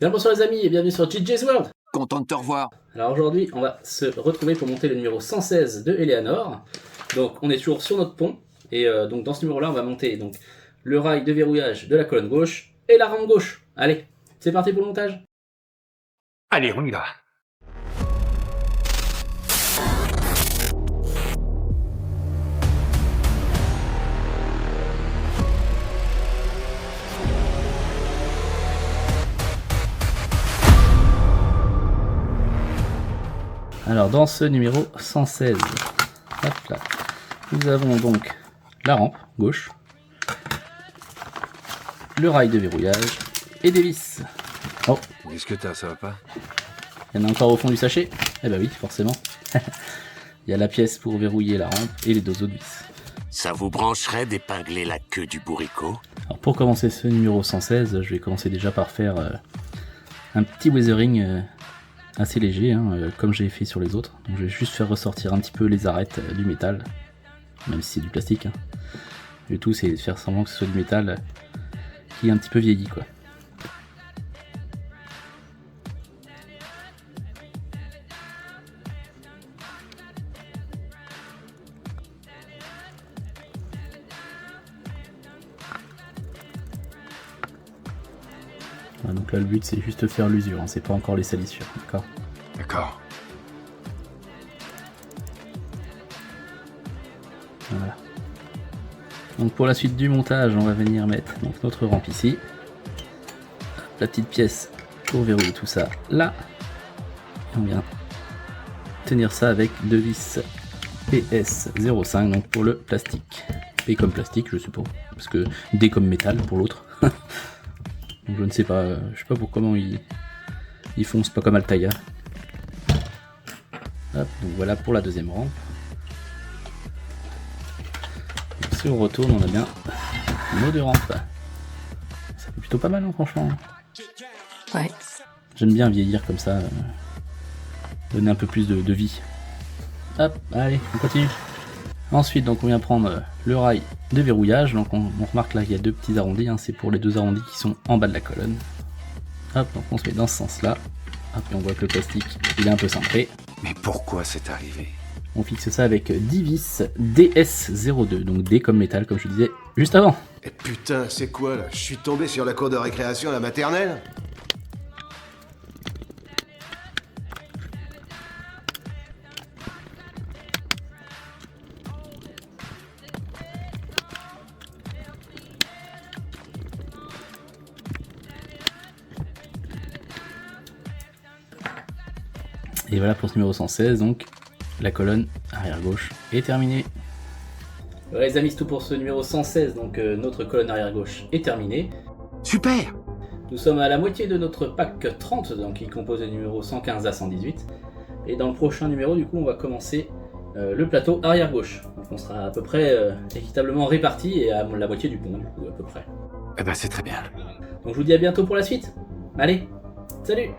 Bien bonsoir les amis et bienvenue sur JJ's World. Content de te revoir. Alors aujourd'hui on va se retrouver pour monter le numéro 116 de Eleanor. Donc on est toujours sur notre pont et donc dans ce numéro là on va monter donc le rail de verrouillage de la colonne gauche et la rampe gauche. Allez, c'est parti pour le montage. Allez, on y va. Alors dans ce numéro 116, hop là, nous avons donc la rampe gauche, le rail de verrouillage et des vis. Oh, Qu'est-ce que t'as, ça va pas? il y en a encore au fond du sachet? Eh bah oui, forcément. Il y a la pièce pour verrouiller la rampe et les deux autres vis. Ça vous brancherait d'épingler la queue du bourricot? Alors pour commencer ce numéro 116, je vais commencer déjà par faire un petit weathering assez léger, comme j'ai fait sur les autres. Donc je vais juste faire ressortir un petit peu les arêtes du métal, même si c'est du plastique. Le tout c'est de faire semblant que ce soit du métal qui est un petit peu vieilli quoi. Voilà, donc là le but c'est juste faire l'usure, c'est pas encore les salissures, d'accord? D'accord. Voilà. Donc pour la suite du montage, on va venir mettre donc notre rampe ici. La petite pièce pour verrouiller tout ça là. Et on vient tenir ça avec deux vis PS05 donc pour le plastique. P comme plastique, je suppose, parce que D comme métal pour l'autre. Donc je ne sais pas, je sais pas pour comment ils font, c'est pas comme Altaïa. Hop, donc voilà pour la deuxième rampe. Donc si on retourne, on a bien nos deux rampes. Ça fait plutôt pas mal, franchement. Ouais. J'aime bien vieillir comme ça, donner un peu plus de vie. Hop, allez, on continue. Ensuite, donc on vient prendre le rail de verrouillage. Donc on remarque là qu'il y a deux petits arrondis, c'est pour les deux arrondis qui sont en bas de la colonne. Hop, donc on se met dans ce sens-là. Hop, et on voit que le plastique, il est un peu cintré. Mais pourquoi c'est arrivé? On fixe ça avec 10 vis DS02, donc D comme métal, comme je disais juste avant. Et putain, c'est quoi là? Je suis tombé sur la cour de récréation à la maternelle? Et voilà pour ce numéro 116, donc la colonne arrière gauche est terminée. Voilà les amis, c'est tout pour ce numéro 116, donc notre colonne arrière gauche est terminée. Super! Nous sommes à la moitié de notre pack 30, donc qui compose le numéro 115 à 118. Et dans le prochain numéro, du coup, on va commencer le plateau arrière gauche. Donc on sera à peu près équitablement répartis et à la moitié du pont, du coup, à peu près. Eh ben c'est très bien. Donc je vous dis à bientôt pour la suite. Allez, salut!